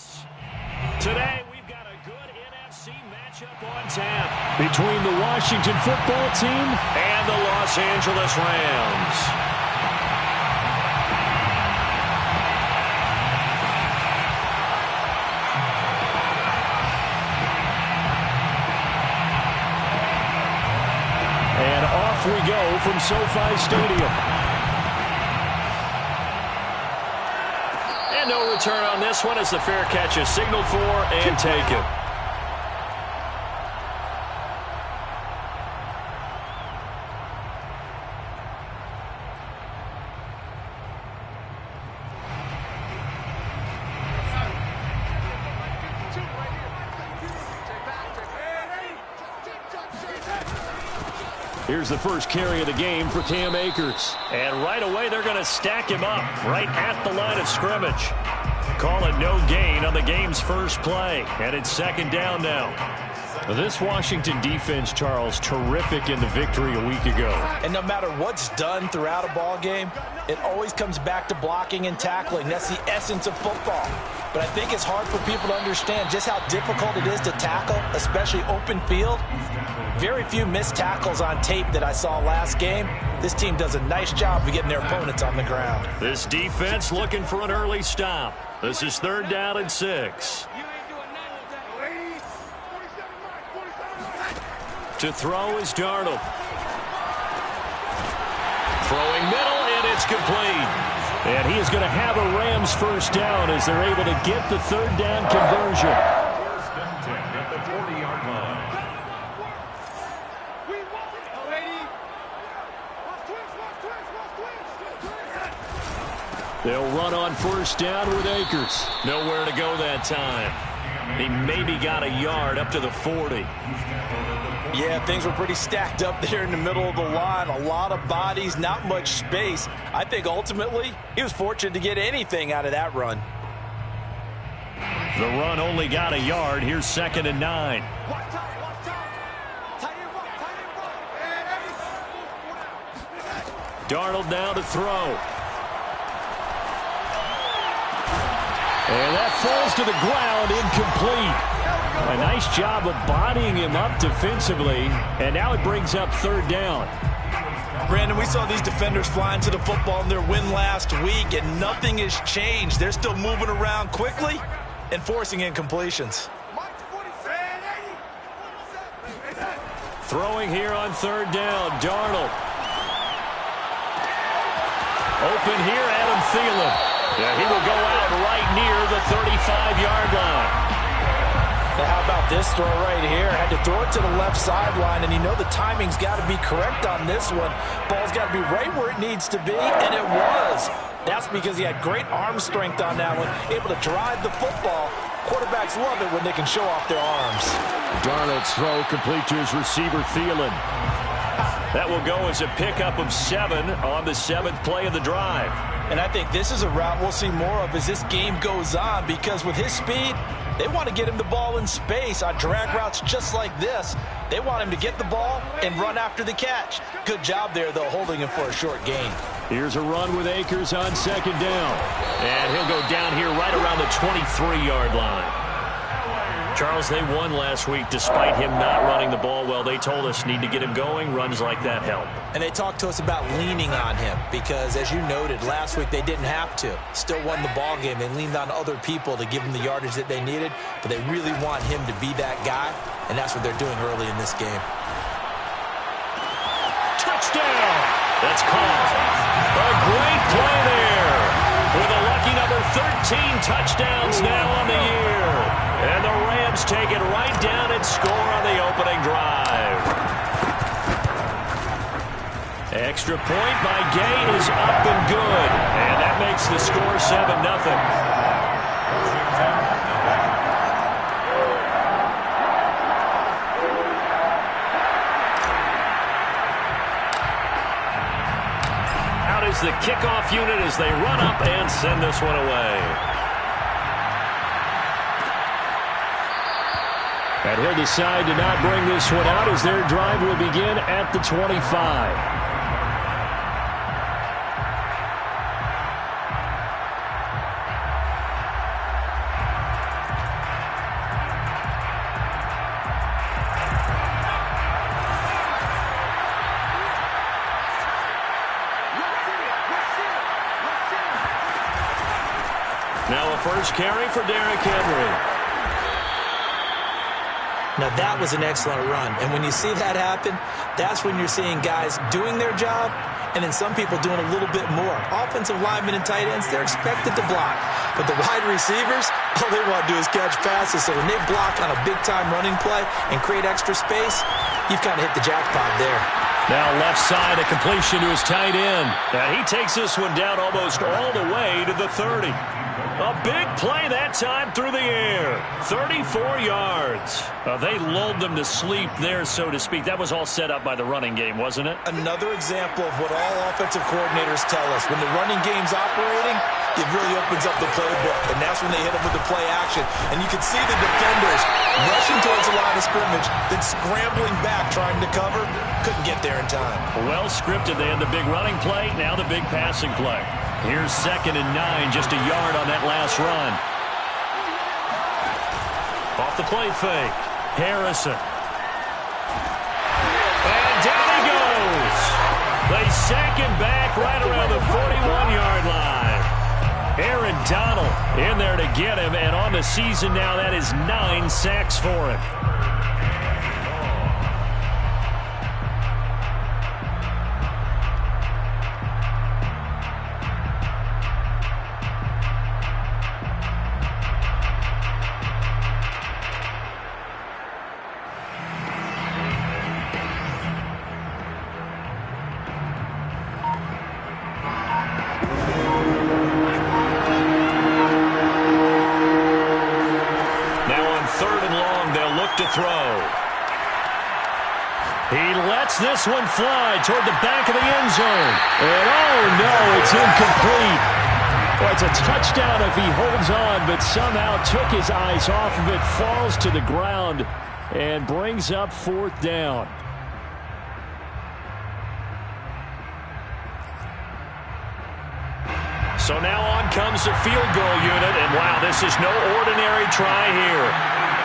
defense. Today, we've got a good NFC matchup on tap between the Washington football team and the Los Angeles Rams. And off we go from SoFi Stadium. And no return on this one as the fair catch is signaled for and taken. Here's the first carry of the game for Cam Akers. And right away, they're going to stack him up right at the line of scrimmage. Call it no gain on the game's first play. And it's second down now. This Washington defense, Charles, terrific in the victory a week ago. And no matter what's done throughout a ball game, it always comes back to blocking and tackling. That's the essence of football. But I think it's hard for people to understand just how difficult it is to tackle, especially open field. Very few missed tackles on tape that I saw last game. This team does a nice job of getting their opponents on the ground. This defense looking for an early stop. This is 3rd down and 6. To throw is Darnold. Throwing middle, and it's complete. And he is going to have a Rams first down as they're able to get the 3rd down conversion. They'll run on first down with Akers. Nowhere to go that time. He maybe got a yard up to the 40. Yeah, things were pretty stacked up there in the middle of the line. A lot of bodies, not much space. I think ultimately he was fortunate to get anything out of that run. The run only got a yard. Here's 2nd and 9. Darnold now to throw. And that falls to the ground, incomplete. A nice job of bodying him up defensively, and now it brings up 3rd down. Brandon, we saw these defenders flying to the football in their win last week, and nothing has changed. They're still moving around quickly and forcing incompletions. Throwing here on 3rd down, Darnold. Open here, Adam Thielen. Yeah, he will go out right near the 35-yard line. Now, how about this throw right here? Had to throw it to the left sideline, and you know the timing's got to be correct on this one. Ball's got to be right where it needs to be, and it was. That's because he had great arm strength on that one, able to drive the football. Quarterbacks love it when they can show off their arms. Darnold's throw complete to his receiver, Thielen. That will go as a pickup of 7 on the 7th play of the drive. And I think this is a route we'll see more of as this game goes on, because with his speed, they want to get him the ball in space on drag routes just like this. They want him to get the ball and run after the catch. Good job there, though, holding him for a short gain. Here's a run with Akers on 2nd down. And he'll go down here right around the 23-yard line. Charles, they won last week despite him not running the ball well. They told us need to get him going. Runs like that help. And they talked to us about leaning on him because, as you noted, last week they didn't have to. Still won the ball game. They leaned on other people to give them the yardage that they needed, but they really want him to be that guy, and that's what they're doing early in this game. Touchdown! That's called. A great play there. With a lucky number 13 touchdowns now on the year. And the Rams take it right down and score on the opening drive. Extra point by Gay is up and good. And that makes the score 7-0. Is the kickoff unit as they run up and send this one away. And he'll decide to not bring this one out as their drive will begin at the 25. first carry for Derrick Henry. Now, that was an excellent run. And when you see that happen, that's when you're seeing guys doing their job and then some people doing a little bit more. Offensive linemen and tight ends, they're expected to block. But the wide receivers, all they want to do is catch passes. So when they block on a big-time running play and create extra space, you've kind of hit the jackpot there. Now left side, a completion to his tight end. And he takes this one down almost all the way to the 30. A big play that time through the air. 34 yards. They lulled them to sleep there, so to speak. That was all set up by the running game, wasn't it? Another example of what all offensive coordinators tell us. When the running game's operating, it really opens up the playbook. And that's when they hit them with the play action. And you can see the defenders rushing towards the line of scrimmage, then scrambling back, trying to cover. Couldn't get there in time. Well scripted. They had the big running play, now the big passing play. Here's 2nd and 9, just a yard on that last run. Off the play fake, Harrison. And down he goes. They sack him back right around the 41-yard line. Aaron Donald in there to get him, and on the season now, that is 9 sacks for him. This one fly toward the back of the end zone. And oh no, it's incomplete. Well, it's a touchdown if he holds on, but somehow took his eyes off of it, falls to the ground, and brings up 4th down. So now on comes the field goal unit, and wow, this is no ordinary try here.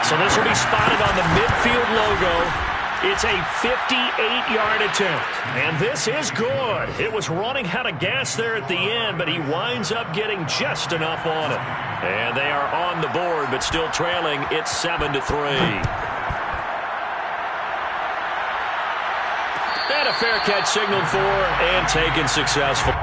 So this will be spotted on the midfield logo. It's a 58-yard attempt, and this is good. It was running out of gas there at the end, but he winds up getting just enough on it. And they are on the board, but still trailing. It's 7-3. And a fair catch signaled for and taken successful.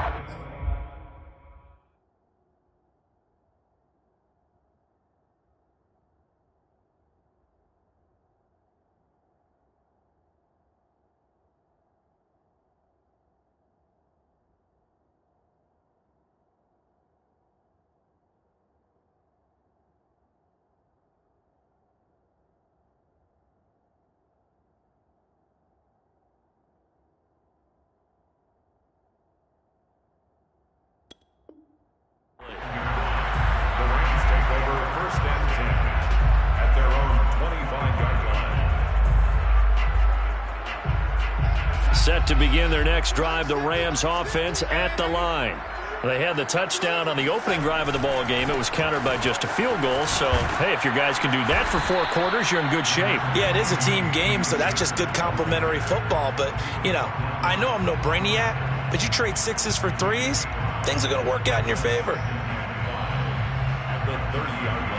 Set to begin their next drive, the Rams offense at the line. They had the touchdown on the opening drive of the ball game. It was countered by just a field goal. So, hey, if your guys can do that for 4 quarters, you're in good shape. Yeah, it is a team game, so that's just good complementary football. But, you know, I know I'm no brainiac, but you trade 6s for 3s, things are going to work out in your favor. At the 30-yard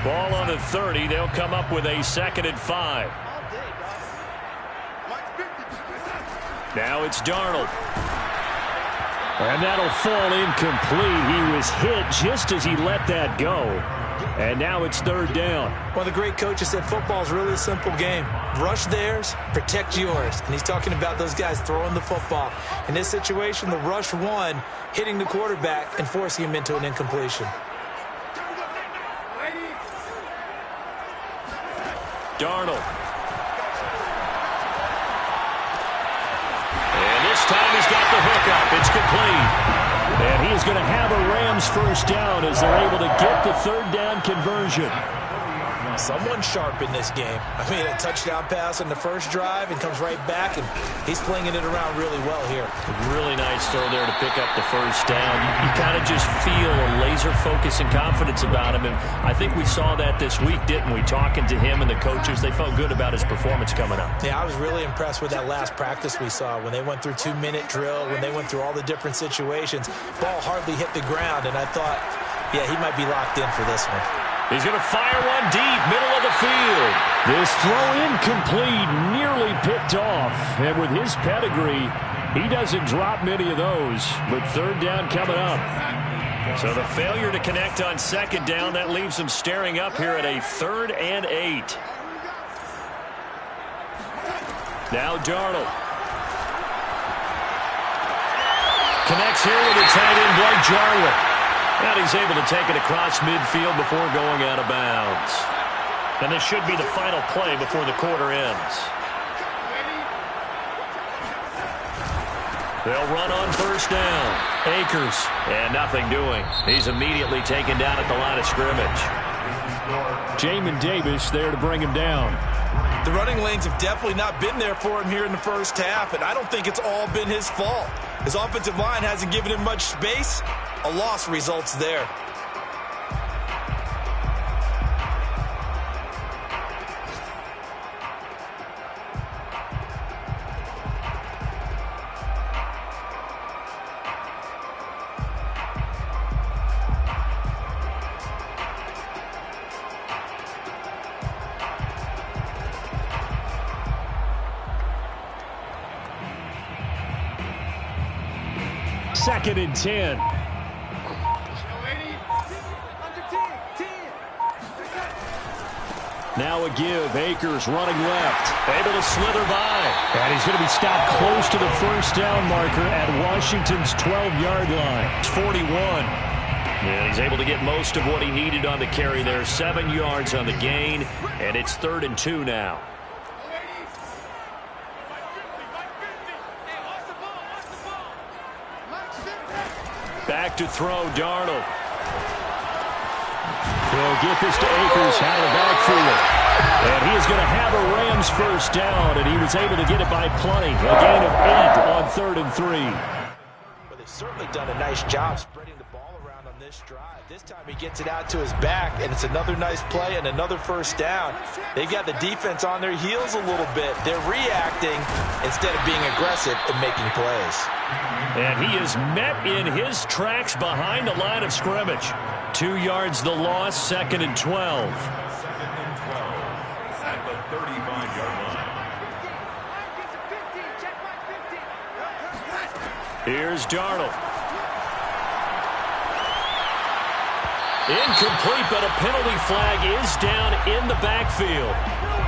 line. Ball on the 30. They'll come up with a 2nd and 5. Now it's Darnold. And that'll fall incomplete. He was hit just as he let that go. And now it's 3rd down. One of the great coaches said football is really a simple game. Rush theirs, protect yours. And he's talking about those guys throwing the football. In this situation, the rush won, hitting the quarterback and forcing him into an incompletion. Darnold. This time he's got the hookup. It's complete. And he is going to have a Rams first down as they're able to get the 3rd down conversion. Someone sharp in this game. I mean, a touchdown pass on the first drive and comes right back, and he's flinging it around really well here. Really nice throw there to pick up the first down. You kind of just feel a laser focus and confidence about him, and I think we saw that this week, didn't we? Talking to him and the coaches, they felt good about his performance coming up. Yeah, I was really impressed with that last practice we saw when they went through 2-minute drill, when they went through all the different situations. Ball hardly hit the ground, and I thought, Yeah, he might be locked in for this one. He's going to fire one deep, middle of the field. This throw incomplete, nearly picked off. And with his pedigree, he doesn't drop many of those. But third down coming up. So the failure to connect on second down, that leaves him staring up here at a 3rd and 8. Now Darnold. Connects here with a tight end, Blake Jarwin. And he's able to take it across midfield before going out of bounds. And this should be the final play before the quarter ends. They'll run on first down. Akers, and nothing doing. He's immediately taken down at the line of scrimmage. Jamin Davis there to bring him down. The running lanes have definitely not been there for him here in the first half, and I don't think it's all been his fault. His offensive line hasn't given him much space. A loss results there. Second and 10. Now a give. Akers running left. Able to slither by. And he's going to be stopped close to the first down marker at Washington's 12-yard line. It's 41. And he's able to get most of what he needed on the carry there. 7 yards on the gain. And it's 3rd and 2 now. Back to throw, Darnold. He'll get this to Akers out of the backfield. And he is going to have a Rams first down, and he was able to get it by plenty. A gain of 8 on 3rd and 3. Well, they've certainly done a nice job spreading the ball around on this drive. This time he gets it out to his back, and it's another nice play and another first down. They got the defense on their heels a little bit. They're reacting instead of being aggressive and making plays. And he is met in his tracks behind the line of scrimmage. 2 yards the loss, 2nd and 12. At the 35-yard line. Here's Darnold. Incomplete, but a penalty flag is down in the backfield.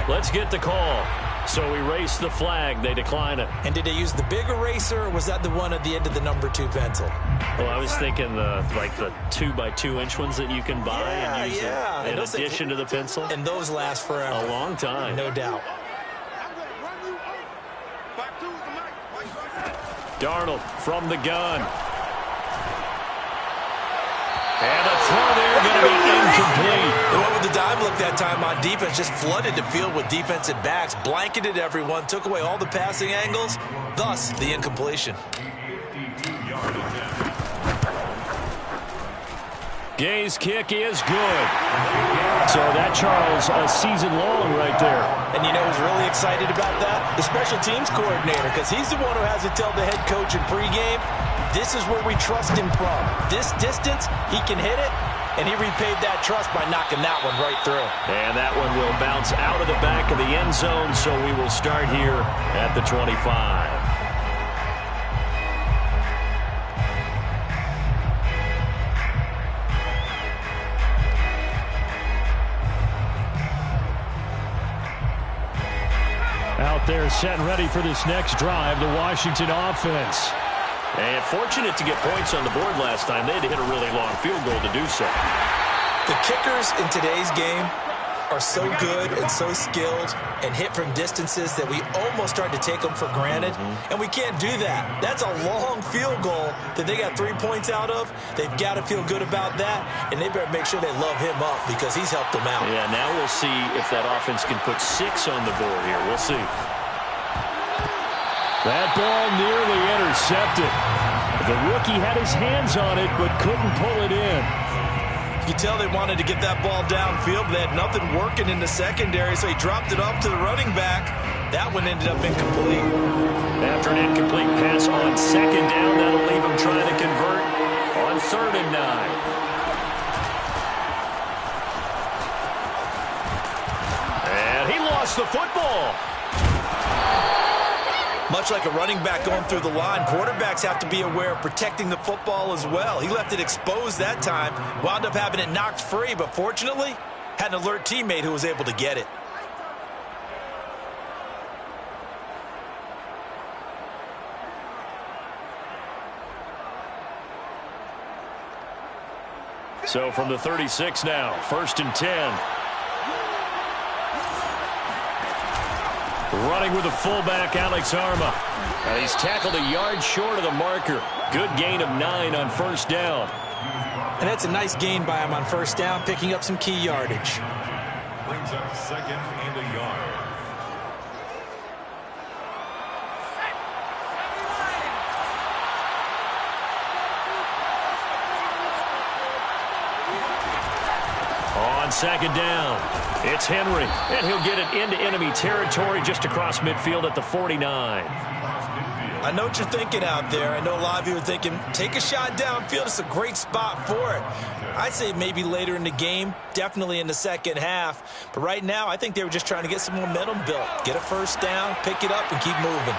Let's get the call. So erase the flag. They decline it. And did they use the big eraser, or was that the one at the end of the number 2 pencil? Well, I was thinking the 2x2-inch ones that you can buy and use in addition to the pencil. And those last forever. A long time. No doubt. Darnold from the gun. And a throw there going to be incomplete. They went with the dime look that time on defense. Just flooded the field with defensive backs. Blanketed everyone. Took away all the passing angles. Thus, the incompletion. Gay's kick is good. So that, Charles, a season long right there. And you know who's really excited about that? The special teams coordinator, because he's the one who has to tell the head coach in pregame, this is where we trust him from. This distance, he can hit it, and he repaid that trust by knocking that one right through. And that one will bounce out of the back of the end zone, so we will start here at the 25. Out there set and ready for this next drive, the Washington offense. And fortunate to get points on the board last time. They had to hit a really long field goal to do so. The kickers in today's game are so good and so skilled and hit from distances that we almost start to take them for granted. And we can't do that. That's a long field goal that they got 3 points out of. They've got to feel good about that, and they better make sure they love him up because he's helped them out. Yeah, now we'll see if that offense can put 6 on the board here. We'll see. That ball nearly intercepted. The rookie had his hands on it but couldn't pull it in. You can tell they wanted to get that ball downfield, but they had nothing working in the secondary, so he dropped it off to the running back. That one ended up incomplete. After an incomplete pass on second down, that'll leave him trying to convert on 3rd and 9. the football. Much like a running back going through the line, quarterbacks have to be aware of protecting the football as well. He left it exposed that time, wound up having it knocked free, but fortunately, had an alert teammate who was able to get it. So from the 36 now, 1st and 10. Running with the fullback, Alex Arma. And he's tackled a yard short of the marker. Good gain of 9 on 1st down. And that's a nice gain by him on 1st down, picking up some key yardage. Brings up 2nd and a yard. On 2nd down, it's Henry, and he'll get it into enemy territory just across midfield at the 49. I know what you're thinking out there. I know a lot of you are thinking, take a shot downfield. It's a great spot for it. I'd say maybe later in the game, definitely in the second half. But right now, I think they were just trying to get some momentum built. Get a 1st down, pick it up, and keep moving.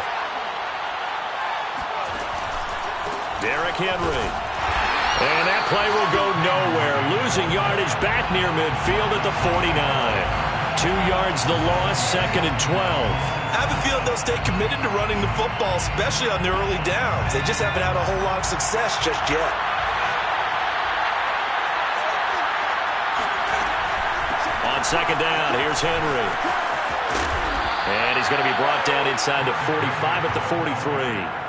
Derrick Henry. And that play will go nowhere. Losing yardage back near midfield at the 49. 2 yards the loss, 2nd and 12. I have a feeling they'll stay committed to running the football, especially on the early downs. They just haven't had a whole lot of success just yet. On 2nd down, here's Henry. And he's going to be brought down inside the 45 at the 43.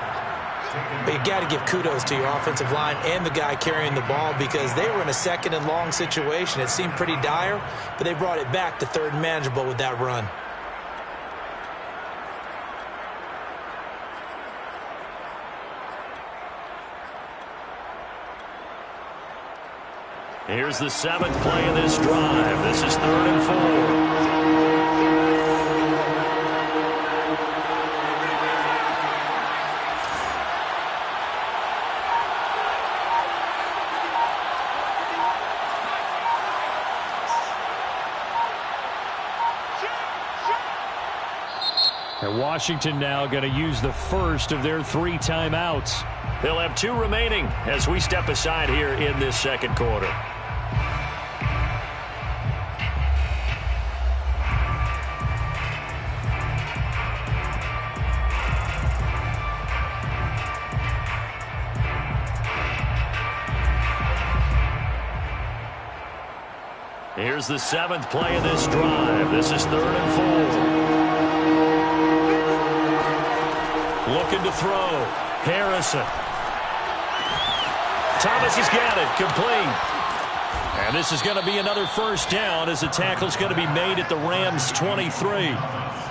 But you got to give kudos to your offensive line and the guy carrying the ball because they were in a 2nd and long situation. It seemed pretty dire, but they brought it back to 3rd and manageable with that run. Here's the 7th play of this drive. This is 3rd and 4. And Washington now going to use the first of their 3 timeouts. They'll have 2 remaining as we step aside here in this 2nd quarter. Here's the 7th play of this drive. This is 3rd and 4. Looking to throw. Harrison. Thomas has got it. Complete. And this is going to be another 1st down as the tackle's going to be made at the Rams' 23.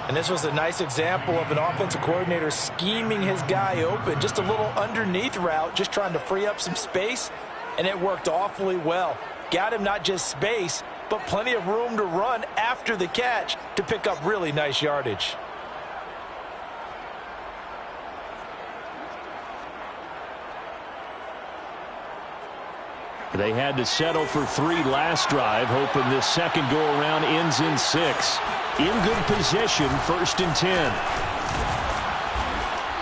And this was a nice example of an offensive coordinator scheming his guy open. Just a little underneath route, just trying to free up some space, and it worked awfully well. Got him not just space, but plenty of room to run after the catch to pick up really nice yardage. They had to settle for 3 last drive, hoping this 2nd go-around ends in 6. In good position, 1st and 10.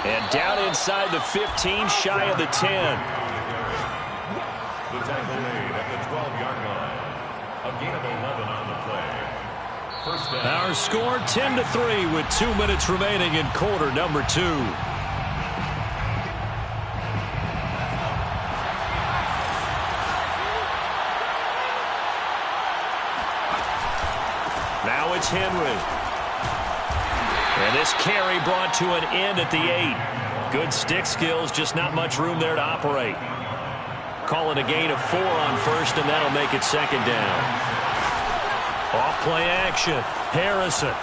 And down inside the 15, shy of the 10. The tackle made at the 12-yard line. A gain of 11 on the play. 1st down. Our score 10-3 with 2 minutes remaining in quarter number 2. Now it's Henry. And this carry brought to an end at the 8. Good stick skills, just not much room there to operate. Call it a gain of 4 on 1st, and that'll make it 2nd down. Off play action. Harrison.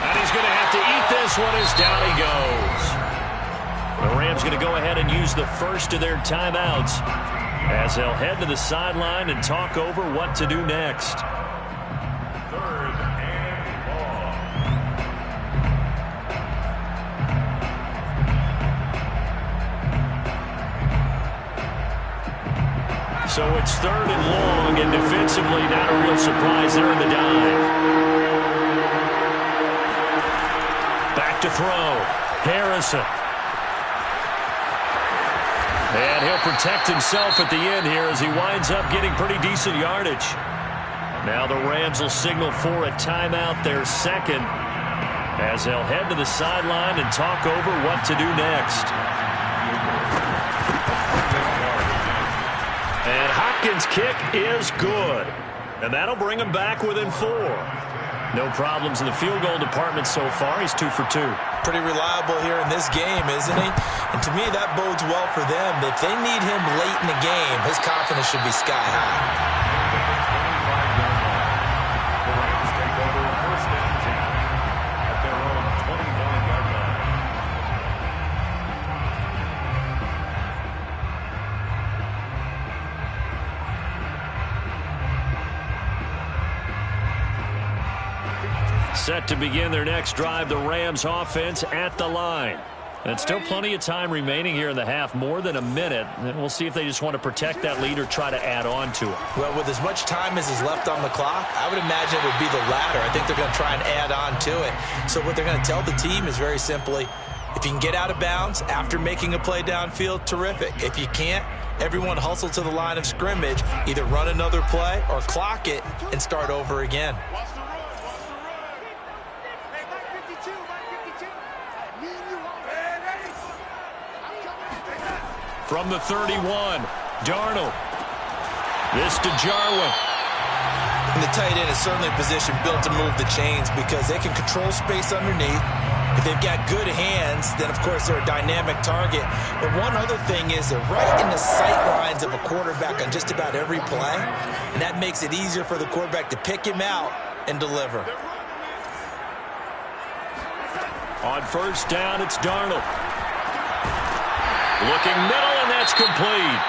And he's going to have to eat this one as down he goes. The Rams going to go ahead and use the first of their timeouts as they'll head to the sideline and talk over what to do next. So it's 3rd and long, and defensively not a real surprise there in the dive. to throw. Harrison. And he'll protect himself at the end here as he winds up getting pretty decent yardage. Now the Rams will signal for a timeout, their second, as they'll head to the sideline and talk over what to do next. And Hopkins' kick is good. And that'll bring him back within 4. No problems in the field goal department so far. He's 2 for 2. Pretty reliable here in this game, isn't he? And to me, that bodes well for them. If they need him late in the game, his confidence should be sky high. Set to begin their next drive, the Rams offense at the line. And still plenty of time remaining here in the half, more than a minute. And we'll see if they just want to protect that lead or try to add on to it. Well, with as much time as is left on the clock, I would imagine it would be the latter. I think they're going to try and add on to it. So what they're going to tell the team is very simply, if you can get out of bounds after making a play downfield, terrific. If you can't, everyone hustle to the line of scrimmage, either run another play or clock it and start over again. From the 31, Darnold. This to Jarwin. And the tight end is certainly a position built to move the chains because they can control space underneath. If they've got good hands, then, of course, they're a dynamic target. But one other thing is they're right in the sight lines of a quarterback on just about every play, and that makes it easier for the quarterback to pick him out and deliver. On first down, it's Darnold. Looking middle, and that's complete.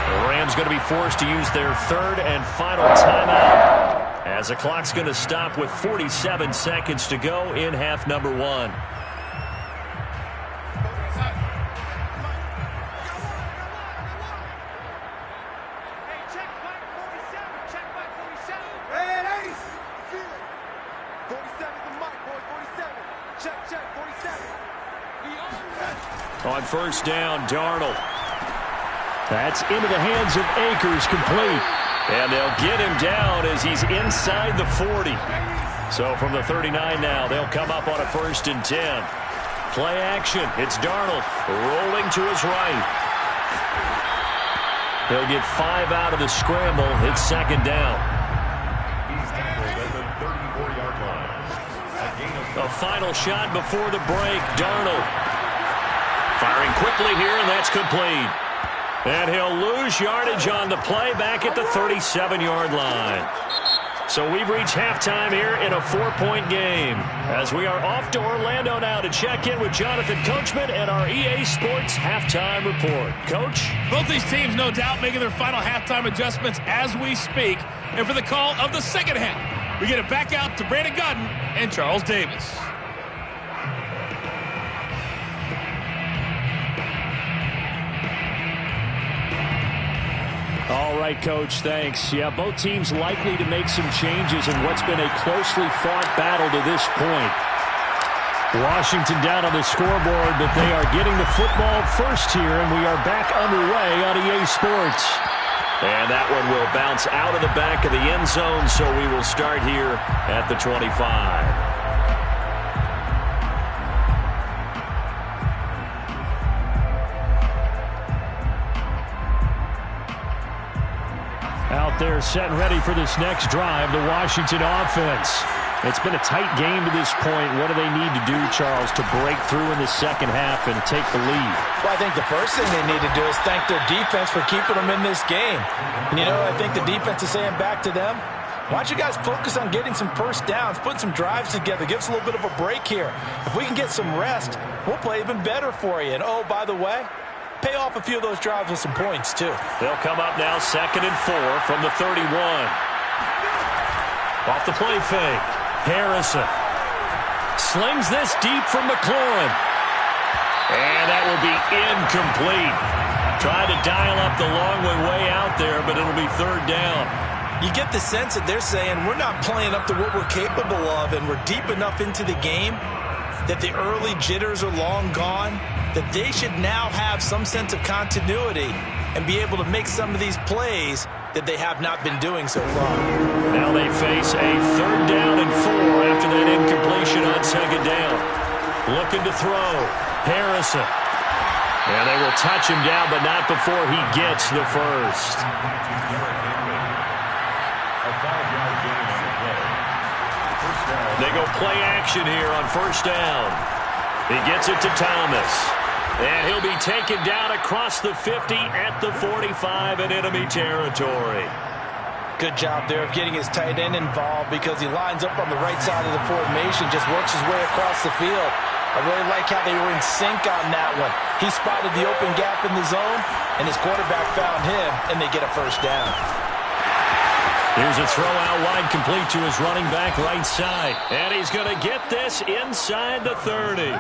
The Rams going to be forced to use their third and final timeout as the clock's going to stop with 47 seconds to go in half number 1. On first down, Darnold. That's into the hands of Akers, complete. And they'll get him down as he's inside the 40. So from the 39 now, they'll come up on a 1st and 10. Play action. It's Darnold rolling to his right. He'll get 5 out of the scramble. It's second down. He's tackled at the 34-yard line. A final shot before the break. Darnold firing quickly here, and that's complete. And he'll lose yardage on the play back at the 37-yard line. So we've reached halftime here in a 4-point game as we are off to Orlando now to check in with Jonathan Coachman and our EA Sports halftime report. Coach? Both these teams, no doubt, making their final halftime adjustments as we speak. And for the call of the second half, we get it back out to Brandon Godden and Charles Davis. All right, Coach, thanks. Yeah, both teams likely to make some changes in what's been a closely fought battle to this point. Washington down on the scoreboard, but they are getting the football first here, and we are back underway on EA Sports. And that one will bounce out of the back of the end zone, so we will start here at the 25. Out there set and ready for this next drive, the Washington offense. It's been a tight game to this point. What do they need to do, Charles, to break through in the second half and take the lead? Well, I think the first thing they need to do is thank their defense for keeping them in this game. And, you know, I think the defense is saying back to them, why don't you guys focus on getting some first downs, putting some drives together, give us a little bit of a break here. If we can get some rest, we'll play even better for you. And, oh, by the way, pay off a few of those drives with some points, too. They'll come up now 2nd and 4 from the 31. Off the play fake. Harrison slings this deep from McLaurin. And that will be incomplete. Tried to dial up the long way out there, but it'll be 3rd down. You get the sense that they're saying we're not playing up to what we're capable of, and we're deep enough into the game that the early jitters are long gone, that they should now have some sense of continuity and be able to make some of these plays that they have not been doing so far. Now they face a 3rd down and 4 after that incompletion on 2nd down. Looking to throw. Harrison. And they will touch him down, but not before he gets the first. They go play action here on 1st down. He gets it to Thomas. And he'll be taken down across the 50 at the 45 in enemy territory. Good job there of getting his tight end involved because he lines up on the right side of the formation, just works his way across the field. I really like how they were in sync on that one. He spotted the open gap in the zone, and his quarterback found him, and they get a 1st down. Here's a throw out wide, complete to his running back right side. And he's going to get this inside the 30.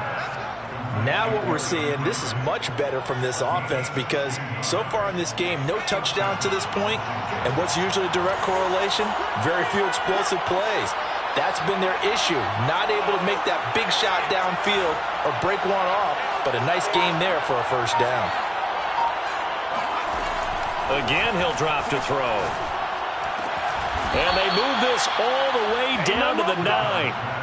Now what we're seeing, this is much better from this offense because so far in this game, no touchdowns to this point, and what's usually a direct correlation? Very few explosive plays. That's been their issue, not able to make that big shot downfield or break one off, but a nice game there for a 1st down. Again, he'll drop to throw. And they move this all the way down to the 9.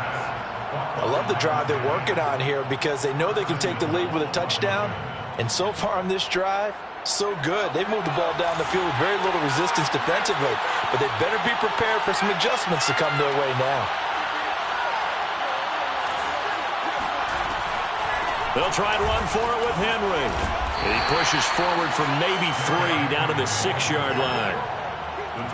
I love the drive they're working on here because they know they can take the lead with a touchdown. And so far on this drive, so good. They've moved the ball down the field with very little resistance defensively. But they better be prepared for some adjustments to come their way now. They'll try and run for it with Henry. He pushes forward from maybe 3 down to the 6-yard line.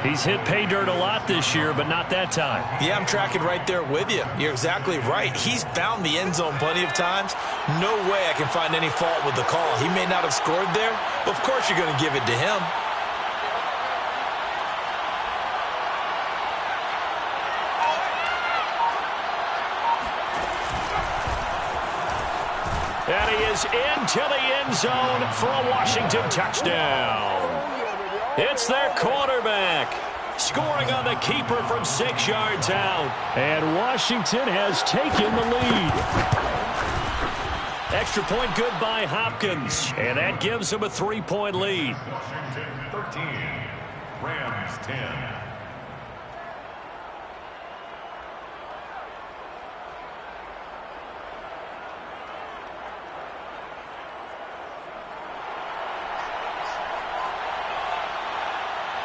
He's hit pay dirt a lot this year, but not that time. Yeah, I'm tracking right there with you. You're exactly right. He's found the end zone plenty of times. No way I can find any fault with the call. He may not have scored there, but of course you're going to give it to him. And he is into the end zone for a Washington touchdown. It's their quarterback scoring on the keeper from 6 yards out. And Washington has taken the lead. Extra point good by Hopkins. And that gives them a 3-point lead. Washington 13, Rams 10.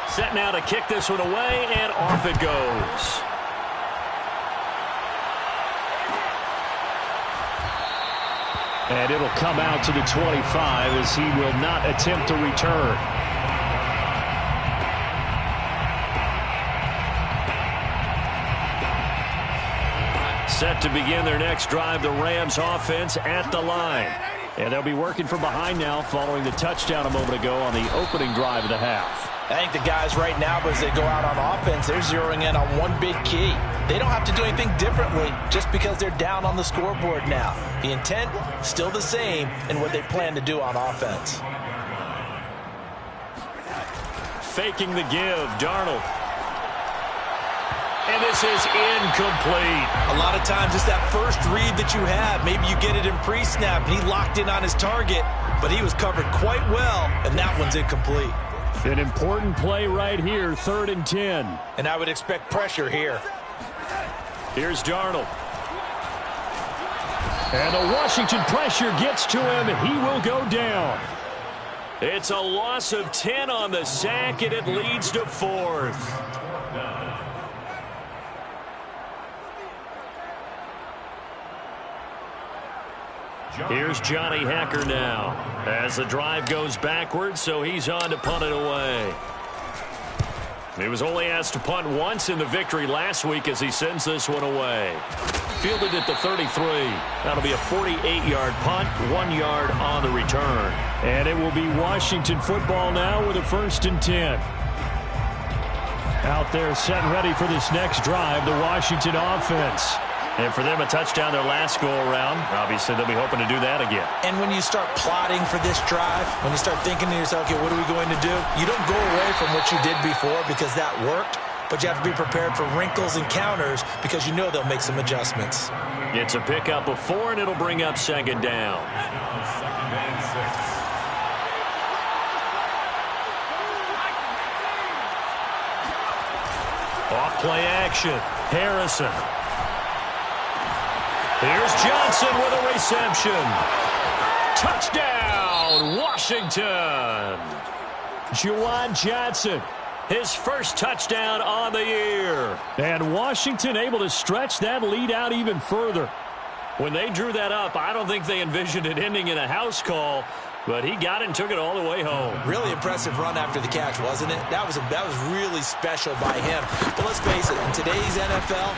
Set now to kick this one away, and off it goes. And it'll come out to the 25 as he will not attempt to return. Set to begin their next drive, the Rams offense at the line. And they'll be working from behind now following the touchdown a moment ago on the opening drive of the half. I think the guys right now, as they go out on offense, they're zeroing in on one big key. They don't have to do anything differently just because they're down on the scoreboard now. The intent, still the same in what they plan to do on offense. Faking the give, Darnold. And this is incomplete. A lot of times it's that first read that you have. Maybe you get it in pre-snap, and he locked in on his target, but he was covered quite well, and that one's incomplete. An important play right here, 3rd and 10. And I would expect pressure here. Here's Darnold. And the Washington pressure gets to him. He will go down. It's a loss of 10 on the sack, and it leads to 4th. Here's Johnny Hacker now as the drive goes backwards, so he's on to punt it away. He was only asked to punt once in the victory last week as he sends this one away. Fielded at the 33. That'll be a 48-yard punt, 1 yard on the return. And it will be Washington football now with a 1st and 10. Out there set and ready for this next drive, the Washington offense. And for them, a touchdown their last go-around. Obviously, they'll be hoping to do that again. And when you start plotting for this drive, when you start thinking to yourself, okay, what are we going to do? You don't go away from what you did before because that worked. but you have to be prepared for wrinkles and counters because you know they'll make some adjustments. It's a pickup of 4, and it'll bring up second down. Second and 6. Off play action. Harrison. Here's Johnson with a reception. Touchdown, Washington. Juwan Johnson, his first touchdown on the year. And Washington able to stretch that lead out even further. When they drew that up, I don't think they envisioned it ending in a house call, but he got it and took it all the way home. Really impressive run after the catch, wasn't it? That was really special by him. But let's face it, in today's NFL,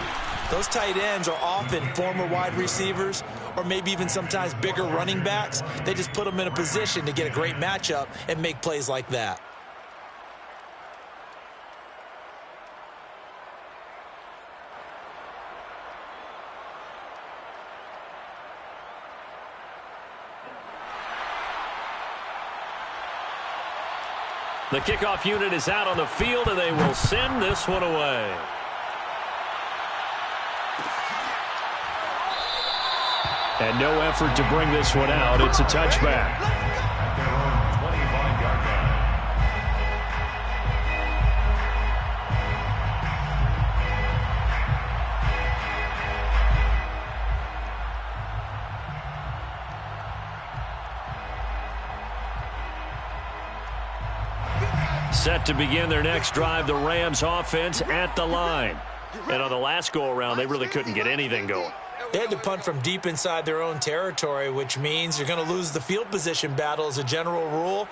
those tight ends are often former wide receivers or maybe even sometimes bigger running backs. They just put them in a position to get a great matchup and make plays like that. The kickoff unit is out on the field, and they will send this one away. And no effort to bring this one out. It's a touchback. At their own 25-yard line. Set to begin their next drive, the Rams offense at the line. And on the last go-around, they really couldn't get anything going. They had to punt from deep inside their own territory, which means you're going to lose the field position battle as a general rule.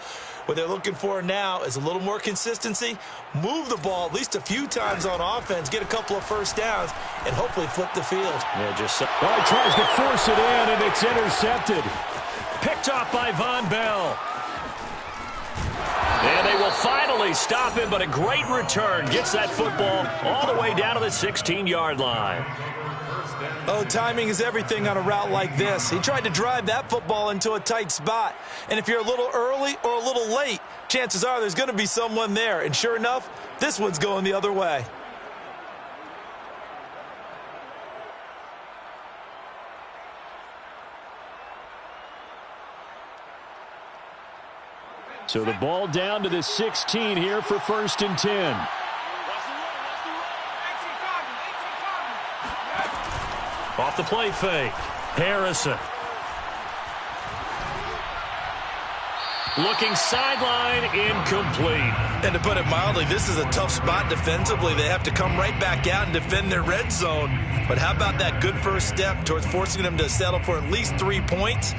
What they're looking for now is a little more consistency, move the ball at least a few times on offense, get a couple of first downs, and hopefully flip the field. Yeah, just so. Well, he tries to force it in, and it's intercepted. Picked off by Von Bell. And they will finally stop him, but a great return. Gets that football all the way down to the 16-yard line. Oh, timing is everything on a route like this. He tried to drive that football into a tight spot. And if you're a little early or a little late, chances are there's going to be someone there. And sure enough, this one's going the other way. So the ball down to the 16 here for 1st and 10. Off the play fake. Harrison. Looking sideline, incomplete. And to put it mildly, this is a tough spot defensively. They have to come right back out and defend their red zone. But how about that good first step towards forcing them to settle for at least 3 points?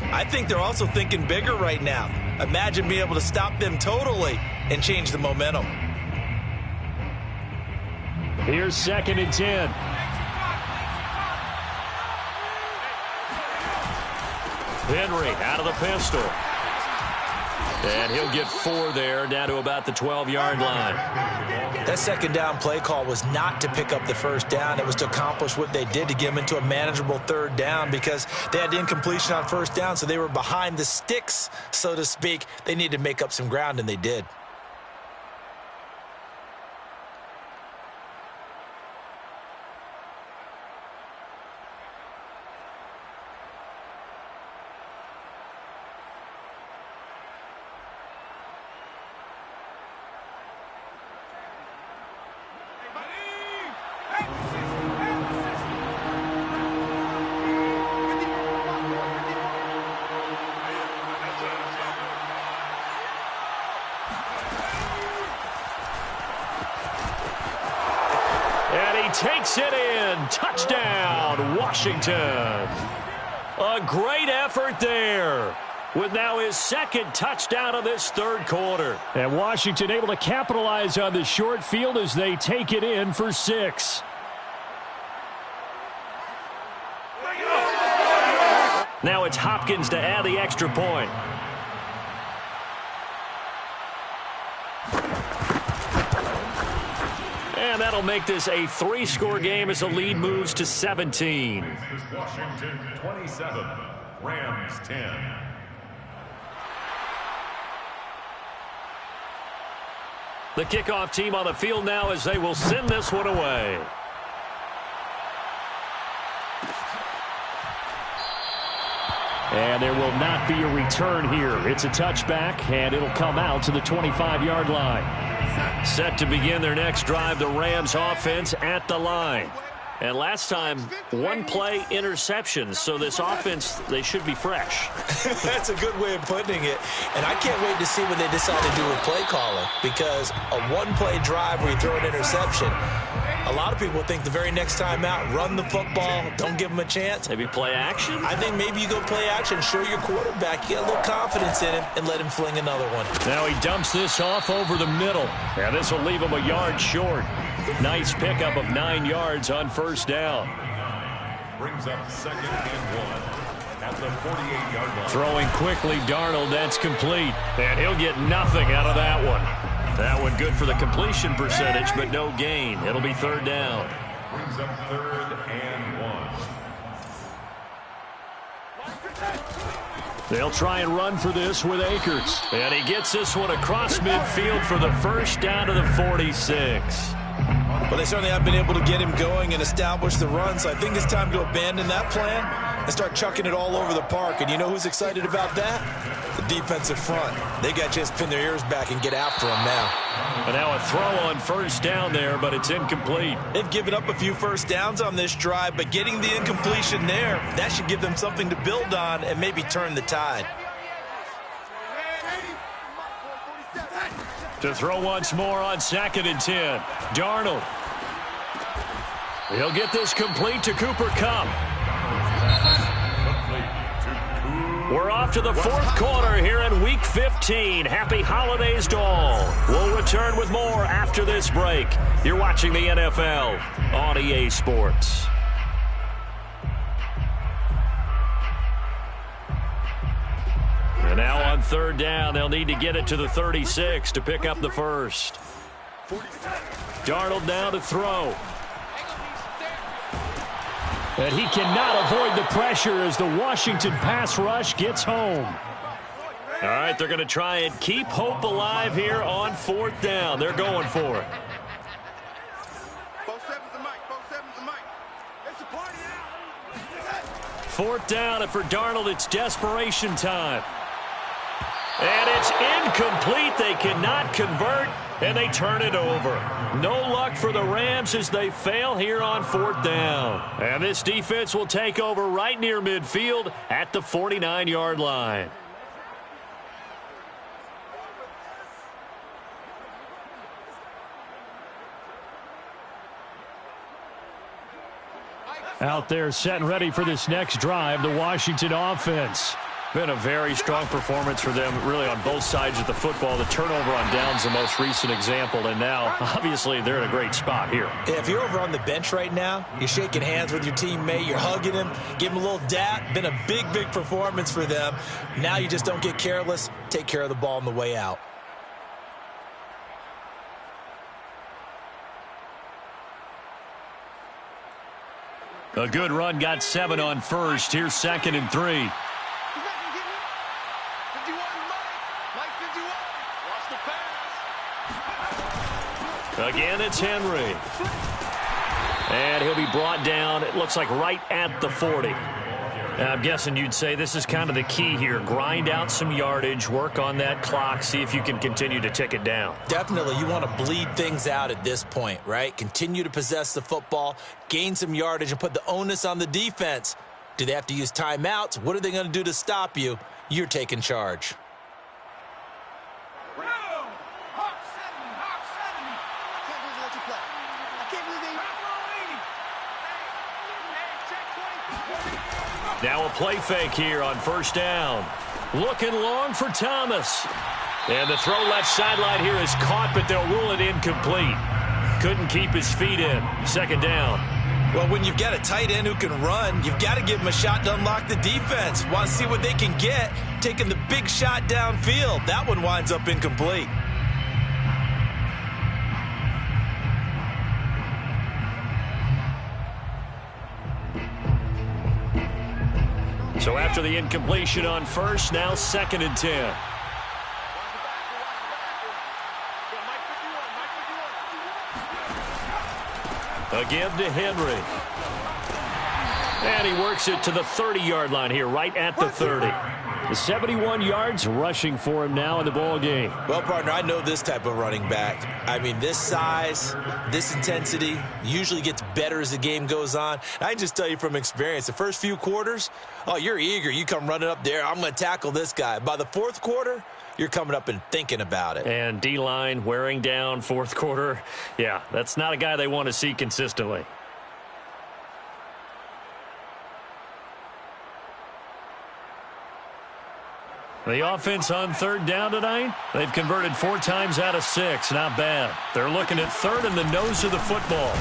I think they're also thinking bigger right now. Imagine being able to stop them totally and change the momentum. Here's 2nd and 10. Henry out of the pistol. And he'll get 4 there, down to about the 12-yard line. That second down play call was not to pick up the first down. It was to accomplish what they did, to get them into a manageable 3rd down, because they had incompletion on 1st down, so they were behind the sticks, so to speak. They needed to make up some ground, and they did. Takes it in. Touchdown, Washington. A great effort there, with now his 2nd touchdown of this 3rd quarter. And Washington able to capitalize on the short field as they take it in for 6. Now it's Hopkins to add the extra point. And that'll make this a 3-score game as the lead moves to 17. Washington 27, Rams 10. The kickoff team on the field now as they will send this one away. And there will not be a return here. It's a touchback, and it'll come out to the 25-yard line. Set to begin their next drive, the Rams offense at the line. And last time, one-play interception. So this offense, they should be fresh. That's a good way of putting it. And I can't wait to see what they decide to do with play calling. Because a one-play drive where you throw an interception, a lot of people think the very next time out, run the football, don't give them a chance. Maybe play action? I think maybe you go play action, show your quarterback, you get a little confidence in him, and let him fling another one. Now he dumps this off over the middle. And this will leave him a yard short. Nice pickup of 9 yards on first down. Brings up 2nd and 1 at the 48-yard line. Throwing quickly, Darnold, that's complete. And he'll get nothing out of that one. That one good for the completion percentage, but no gain. It'll be 3rd down. Brings up 3rd and 1. They'll try and run for this with Akers. And he gets this one across midfield for the first down to the 46. Well, they certainly have been able to get him going and establish the run, so I think it's time to abandon that plan and start chucking it all over the park. And you know who's excited about that? The defensive front. They got to just pin their ears back and get after him now. And now a throw on first down there, but it's incomplete. They've given up a few first downs on this drive, but getting the incompletion there, that should give them something to build on and maybe turn the tide. To throw once more on 2nd and 10. Darnold. He'll get this complete to Cooper Kupp. We're off to the 4th quarter here in Week 15. Happy holidays to all. We'll return with more after this break. You're watching the NFL on EA Sports. And now on 3rd down, they'll need to get it to the 36 to pick up the first. Darnold now to throw. And he cannot avoid the pressure as the Washington pass rush gets home. All right, they're going to try and keep hope alive here on 4th down. They're going for it. 4th down, and for Darnold, it's desperation time. And it's incomplete. They cannot convert, and they turn it over. No luck for the Rams as they fail here on 4th down. And this defense will take over right near midfield at the 49-yard line. Out there set and ready for this next drive, the Washington offense. Been a very strong performance for them, really, on both sides of the football. The turnover on downs, the most recent example, and now, obviously, they're in a great spot here. Yeah, if you're over on the bench right now, you're shaking hands with your teammate, you're hugging him, give him a little dap. Been a big, big performance for them. Now you just don't get careless. Take care of the ball on the way out. A good run, got 7 on first. Here's 2nd and 3. Again, it's Henry. And he'll be brought down, it looks like right at the 40. And I'm guessing you'd say this is kind of the key here. Grind out some yardage, work on that clock, see if you can continue to tick it down. Definitely, you want to bleed things out at this point, right? Continue to possess the football, gain some yardage, and put the onus on the defense. Do they have to use timeouts? What are they going to do to stop you? You're taking charge. Now a play fake here on first down. Looking long for Thomas. And the throw left sideline here is caught, but they'll rule it incomplete. Couldn't keep his feet in. 2nd down. Well, when you've got a tight end who can run, you've got to give him a shot to unlock the defense. Want to see what they can get, taking the big shot downfield. That one winds up incomplete. So after the incompletion on first, now 2nd and 10. Again to Henry. And he works it to the 30-yard line here, right at the 30. The 71 yards rushing for him now in the ball game. Well, partner, I know this type of running back. I mean, this size, this intensity usually gets better as the game goes on. And I can just tell you from experience, the first few quarters, oh, you're eager. You come running up there, I'm going to tackle this guy. By the fourth quarter, you're coming up and thinking about it. And D-line wearing down fourth quarter. Yeah, that's not a guy they want to see consistently. The offense on third down tonight, they've converted 4 times out of 6. Not bad. They're looking at third in the nose of the football.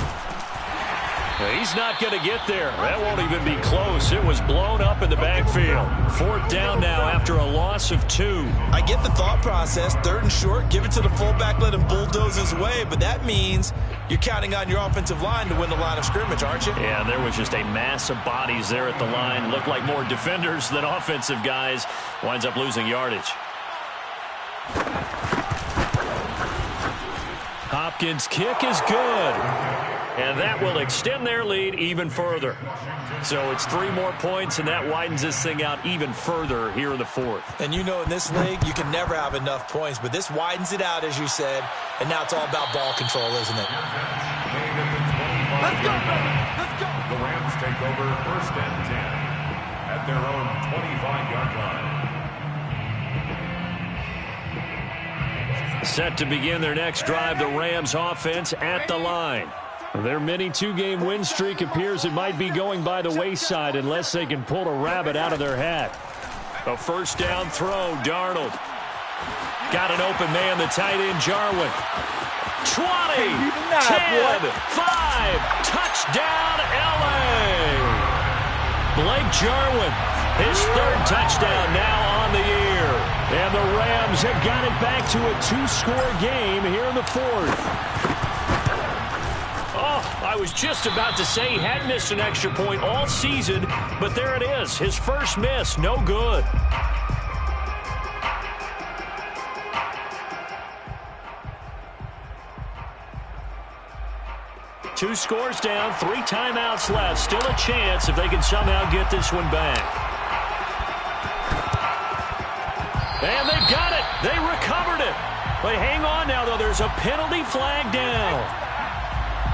He's not going to get there. That won't even be close. It was blown up in the backfield. 4th down now after a loss of 2. I get the thought process. 3rd and short, give it to the fullback, let him bulldoze his way. But that means you're counting on your offensive line to win the line of scrimmage, aren't you? Yeah, there was just a mass of bodies there at the line. Looked like more defenders than offensive guys. Winds up losing yardage. Hopkins' kick is good. And that will extend their lead even further. So it's 3 more points, and that widens this thing out even further here in the 4th. And you know in this league, you can never have enough points, but this widens it out, as you said, and now it's all about ball control, isn't it? Let's go! Let's go! The Rams take over 1st and 10 at their own 25-yard line. Set to begin their next drive, the Rams offense at the line. Their mini 2-game win streak appears it might be going by the wayside unless they can pull a rabbit out of their hat. A 1st down throw, Darnold. Got an open man, the tight end, Jarwin. 20, 10, 5, touchdown, L.A. Blake Jarwin, his 3rd touchdown now on the year. And the Rams have got it back to a 2-score game here in the 4th. Oh, I was just about to say he had missed an extra point all season, but there it is. His first miss, no good. Two scores down, 3 timeouts left. Still a chance if they can somehow get this one back. And they've got it. They recovered it. But hang on now, though. There's a penalty flag down.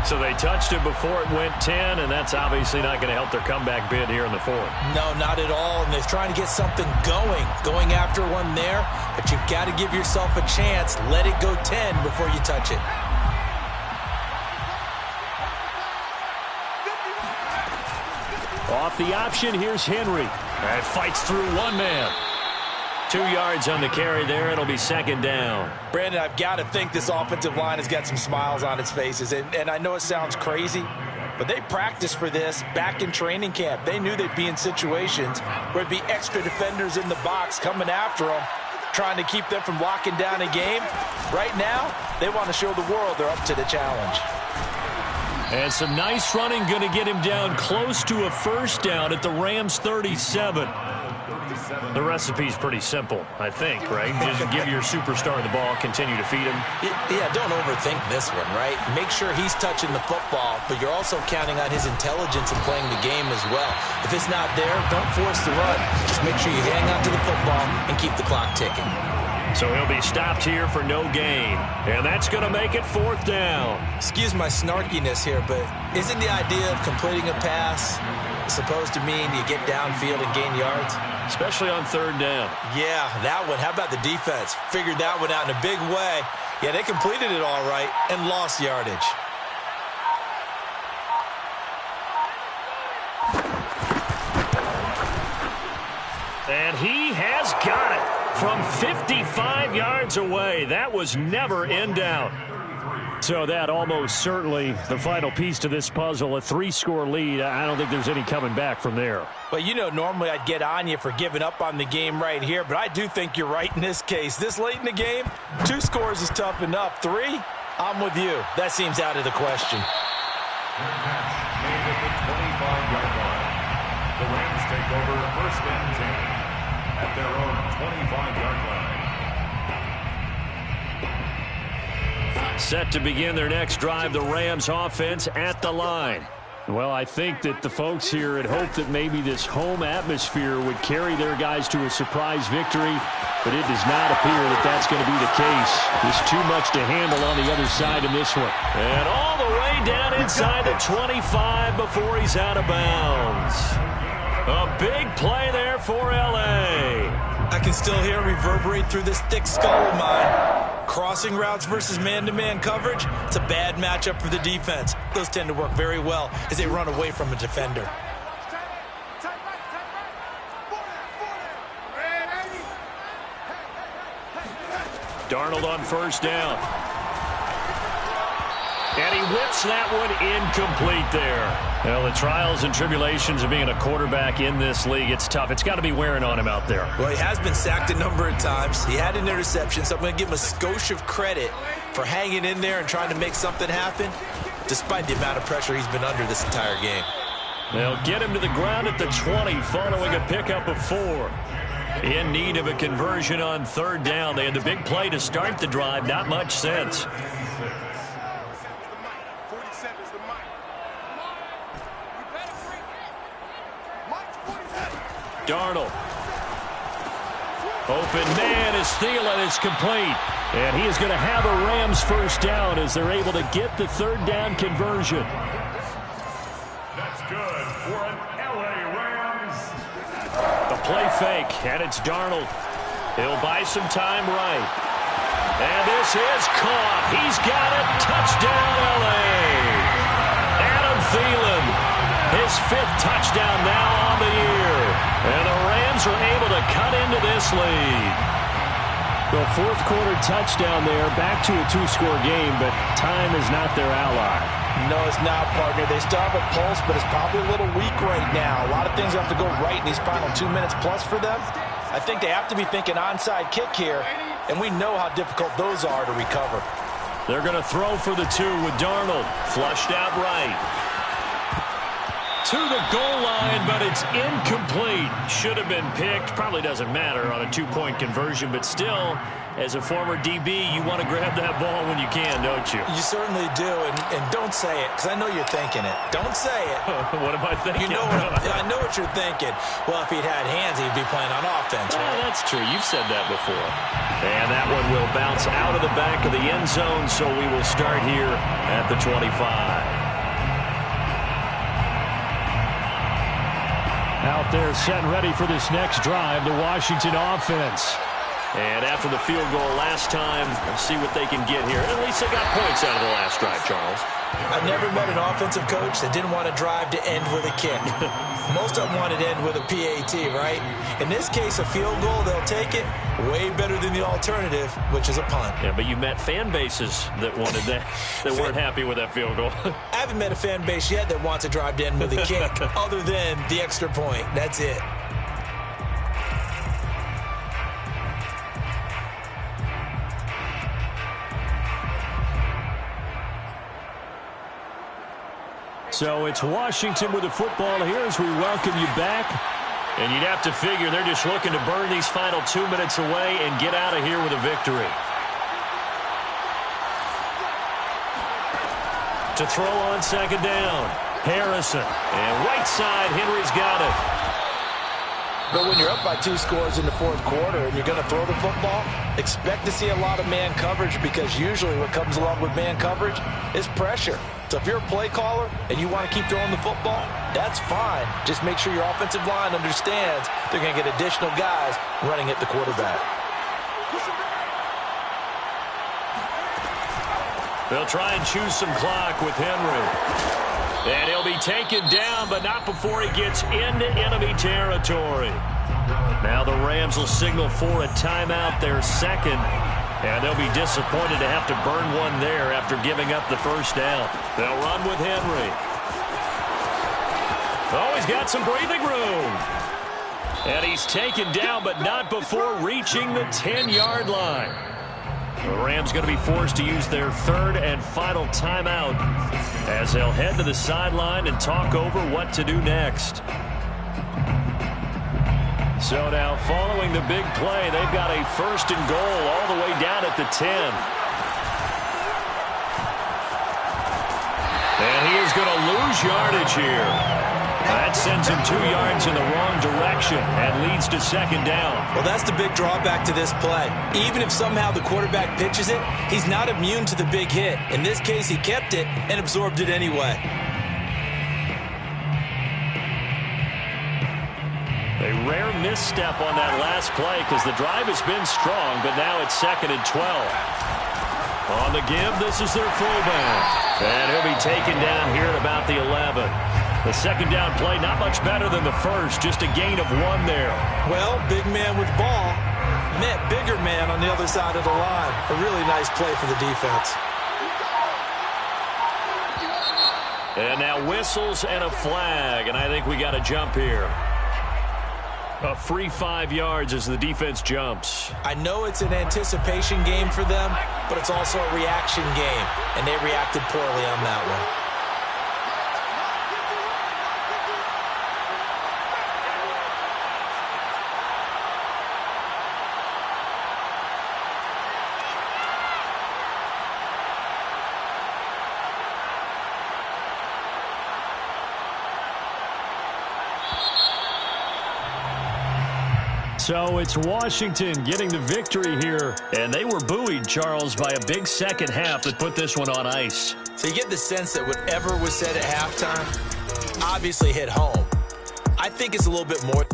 So they touched it before it went 10, and that's obviously not going to help their comeback bid here in the 4th. No, not at all, and they're trying to get something going after one there, but you've got to give yourself a chance. Let it go 10 before you touch it. Off the option, here's Henry. That fights through one man. 2 yards on the carry there. It'll be 2nd down. Brandon, I've got to think this offensive line has got some smiles on its faces. And I know it sounds crazy, but they practiced for this back in training camp. They knew they'd be in situations where it'd be extra defenders in the box coming after them, trying to keep them from locking down a game. Right now, they want to show the world they're up to the challenge. And some nice running, going to get him down close to a 1st down at the Rams 37. The recipe's pretty simple, I think, right? Just give your superstar the ball, continue to feed him. Yeah, don't overthink this one, right? Make sure he's touching the football, but you're also counting on his intelligence in playing the game as well. If it's not there, don't force the run. Just make sure you hang on to the football and keep the clock ticking. So he'll be stopped here for no gain. And that's going to make it 4th down. Excuse my snarkiness here, but isn't the idea of completing a pass supposed to mean you get downfield and gain yards? Especially on 3rd down. Yeah, that one. How about the defense? Figured that one out in a big way. Yeah, they completed it all right and lost yardage. And he has got it from 55 yards away. That was never in doubt. So that almost certainly the final piece to this puzzle, a 3-score lead. I don't think there's any coming back from there. Well, you know, normally I'd get on you for giving up on the game right here, but I do think you're right in this case. This late in the game, 2 scores is tough enough. 3, I'm with you. That seems out of the question. Made at the 25-yard line. The Rams take over 1st and 10 at their own 25-yard line. Set to begin their next drive, the Rams offense at the line. Well, I think that the folks here had hoped that maybe this home atmosphere would carry their guys to a surprise victory, but it does not appear that that's going to be the case. There's too much to handle on the other side in this one. And all the way down inside the 25 before he's out of bounds. A big play there for L.A. I can still hear it reverberate through this thick skull of mine. Crossing routes versus man-to-man coverage, it's a bad matchup for the defense. Those tend to work very well as they run away from a defender. Darnold on first down. And he whips that one incomplete there. Well, the trials and tribulations of being a quarterback in this league, it's tough. It's got to be wearing on him out there. Well, he has been sacked a number of times. He had an interception, so I'm going to give him a skosh of credit for hanging in there and trying to make something happen, despite the amount of pressure he's been under this entire game. They'll get him to the ground at the 20 following a pickup of 4. In need of a conversion on third down. They had the big play to start the drive. Not much sense. Darnold. Open man is Thielen. It's complete. And he is going to have a Rams first down as they're able to get the third down conversion. That's good for an LA Rams. The play fake, and it's Darnold. He'll buy some time right. And this is caught. He's got it. Touchdown, LA. Adam Thielen, his 5th touchdown now on the year. And the Rams are able to cut into this lead. The 4th quarter touchdown there, back to a 2-score game, but time is not their ally. No, it's not, partner. They still have a pulse, but it's probably a little weak right now. A lot of things have to go right in these final 2 minutes plus for them. I think they have to be thinking onside kick here, and we know how difficult those are to recover. They're going to throw for the 2 with Darnold. Flushed out right. To the goal line, but it's incomplete. Should have been picked. Probably doesn't matter on a 2-point conversion, but still, as a former DB, you want to grab that ball when you can, don't you? You certainly do, and don't say it, because I know you're thinking it. Don't say it. What am I thinking? You know I know what you're thinking. Well, if he'd had hands, he'd be playing on offense, right? Yeah, that's true. You've said that before. And that one will bounce out of the back of the end zone, so we will start here at the 25. Out there set and ready for this next drive, the Washington offense. And after the field goal last time, let's see what they can get here. At least they got points out of the last drive, Charles. I've never met an offensive coach that didn't want to drive to end with a kick. Most of them wanted to end with a PAT, right? In this case, a field goal, they'll take it. Way better than the alternative, which is a punt. Yeah, but you met fan bases that wanted that, that weren't happy with that field goal. I haven't met a fan base yet that wants to drive to end with a kick, other than the extra point. That's it. So it's Washington with the football here as we welcome you back. And you'd have to figure they're just looking to burn these final 2 minutes away and get out of here with a victory. To throw on second down, Harrison. And right side, Henry's got it. But when you're up by 2 scores in the 4th quarter and you're going to throw the football, expect to see a lot of man coverage, because usually what comes along with man coverage is pressure. So if you're a play caller and you want to keep throwing the football, that's fine. Just make sure your offensive line understands they're going to get additional guys running at the quarterback. They'll try and choose some clock with Henry. And he'll be taken down, but not before he gets into enemy territory. Now the Rams will signal for a timeout, their second. And they'll be disappointed to have to burn one there after giving up the first down. They'll run with Henry. Oh, he's got some breathing room. And he's taken down, but not before reaching the 10-yard line. The Rams going to be forced to use their 3rd and final timeout as they'll head to the sideline and talk over what to do next. So now, following the big play, they've got a 1st and goal all the way down at the 10. lose yardage here. That sends him 2 yards in the wrong direction and leads to second down. Well, that's the big drawback to this play. Even if somehow the quarterback pitches it, he's not immune to the big hit. In this case, he kept it and absorbed it anyway. A rare misstep on that last play because the drive has been strong, but now it's 2nd and 12. On the give, this is their fullback. And he'll be taken down here at about the 11. The second down play, not much better than the first, just a gain of 1 there. Well, big man with ball met bigger man on the other side of the line. A really nice play for the defense. And now whistles and a flag, and I think we got a jump here. A free 5 yards as the defense jumps. I know it's an anticipation game for them, but it's also a reaction game, and they reacted poorly on that one. So it's Washington getting the victory here. And they were buoyed, Charles, by a big second half that put this one on ice. So you get the sense that whatever was said at halftime obviously hit home. I think it's a little bit more.